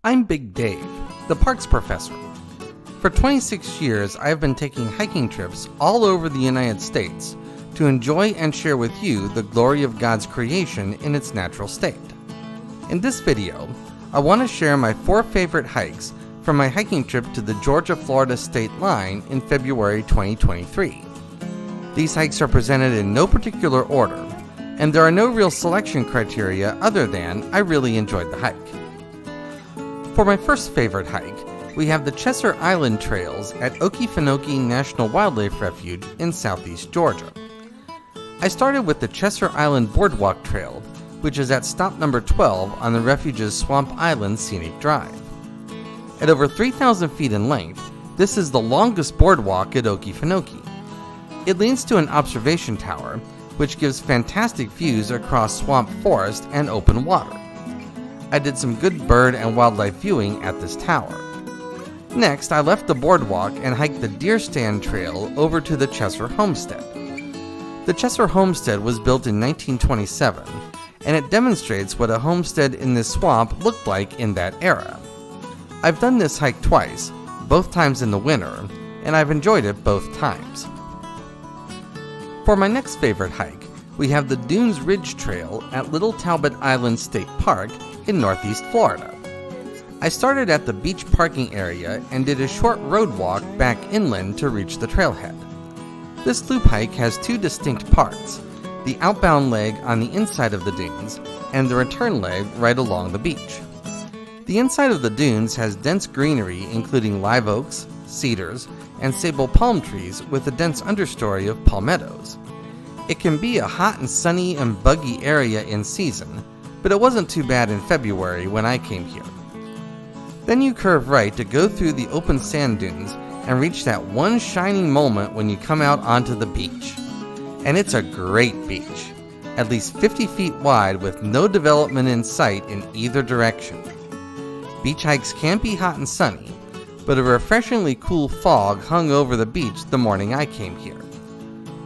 I'm Big Dave, the parks professor. For 26 years, I have been taking hiking trips all over the United States to enjoy and share with you the glory of God's creation in its natural state. In this video, I want to share my 4 favorite hikes from my hiking trip to the Georgia-Florida state line in February 2023. These hikes are presented in no particular order, and there are no real selection criteria other than I really enjoyed the hike. For my first favorite hike, we have the Chesser Island Trails at Okefenokee National Wildlife Refuge in southeast Georgia. I started with the Chesser Island Boardwalk Trail, which is at stop number 12 on the refuge's Swamp Island Scenic Drive. At over 3,000 feet in length, this is the longest boardwalk at Okefenokee. It leads to an observation tower, which gives fantastic views across swamp forest and open water. I did some good bird and wildlife viewing at this tower. Next, I left the boardwalk and hiked the Deer Stand Trail over to the Chesser Homestead. The Chesser Homestead was built in 1927, and it demonstrates what a homestead in this swamp looked like in that era. I've done this hike twice, both times in the winter, and I've enjoyed it both times. For my next favorite hike, we have the Dunes Ridge Trail at Little Talbot Island State Park in northeast Florida. I started at the beach parking area and did a short road walk back inland to reach the trailhead. This loop hike has 2 distinct parts, the outbound leg on the inside of the dunes and the return leg right along the beach. The inside of the dunes has dense greenery including live oaks, cedars, and sable palm trees with a dense understory of palmettos. It can be a hot and sunny and buggy area in season, but it wasn't too bad in February when I came here. Then you curve right to go through the open sand dunes and reach that one shining moment when you come out onto the beach. And it's a great beach, at least 50 feet wide with no development in sight in either direction. Beach hikes can be hot and sunny, but a refreshingly cool fog hung over the beach the morning I came here.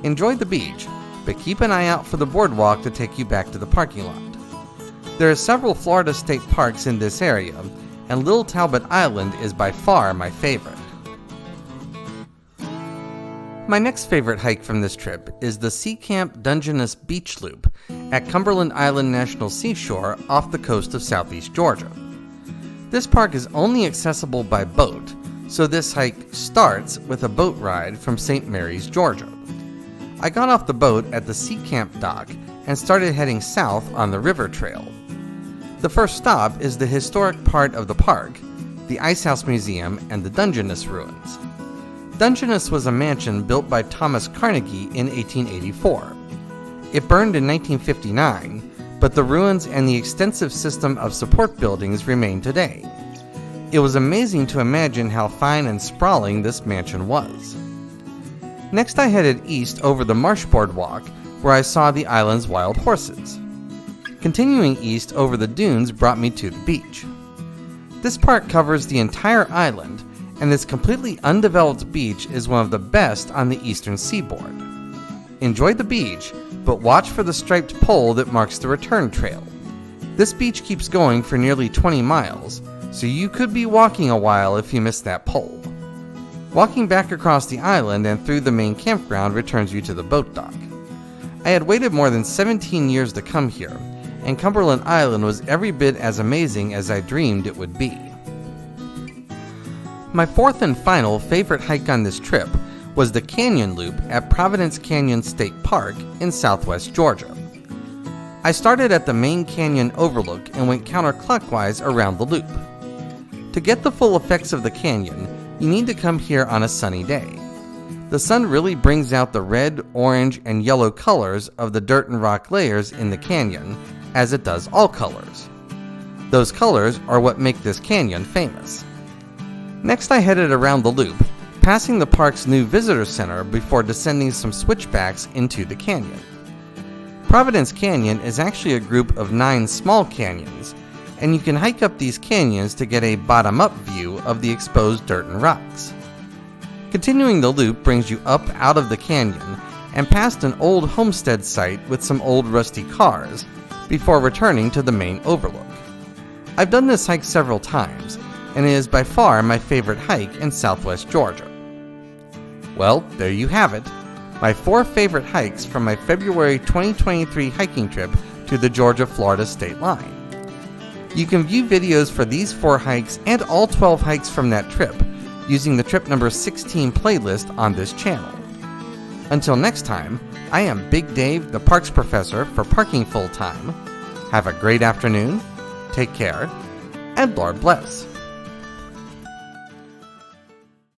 Enjoy the beach, but keep an eye out for the boardwalk to take you back to the parking lot. There are several Florida state parks in this area, and Little Talbot Island is by far my favorite. My next favorite hike from this trip is the Sea Camp Dungeness Beach Loop at Cumberland Island National Seashore off the coast of southeast Georgia. This park is only accessible by boat, so this hike starts with a boat ride from St. Mary's, Georgia. I got off the boat at the Sea Camp dock and started heading south on the river trail. The first stop is the historic part of the park, the Ice House Museum and the Dungeness Ruins. Dungeness was a mansion built by Thomas Carnegie in 1884. It burned in 1959, but the ruins and the extensive system of support buildings remain today. It was amazing to imagine how fine and sprawling this mansion was. Next I headed east over the Marsh Boardwalk, where I saw the island's wild horses. Continuing east over the dunes brought me to the beach. This park covers the entire island, and this completely undeveloped beach is one of the best on the eastern seaboard. Enjoy the beach, but watch for the striped pole that marks the return trail. This beach keeps going for nearly 20 miles, so you could be walking a while if you miss that pole. Walking back across the island and through the main campground returns you to the boat dock. I had waited more than 17 years to come here, and Cumberland Island was every bit as amazing as I dreamed it would be. My fourth and final favorite hike on this trip was the Canyon Loop at Providence Canyon State Park in southwest Georgia. I started at the main canyon overlook and went counterclockwise around the loop. To get the full effects of the canyon, you need to come here on a sunny day. The sun really brings out the red, orange, and yellow colors of the dirt and rock layers in the canyon, as it does all colors. Those colors are what make this canyon famous. Next I headed around the loop, passing the park's new visitor center before descending some switchbacks into the canyon. Providence Canyon is actually a group of 9 small canyons, and you can hike up these canyons to get a bottom-up view of the exposed dirt and rocks. Continuing the loop brings you up out of the canyon and past an old homestead site with some old rusty cars, before returning to the main overlook. I've done this hike several times, and it is by far my favorite hike in southwest Georgia. Well, there you have it, my 4 favorite hikes from my February 2023 hiking trip to the Georgia-Florida state line. You can view videos for these 4 hikes and all 12 hikes from that trip using the trip number 16 playlist on this channel. Until next time, I am Big Dave, the Parks Professor for Parking Full Time. Have a great afternoon, take care, and Lord bless.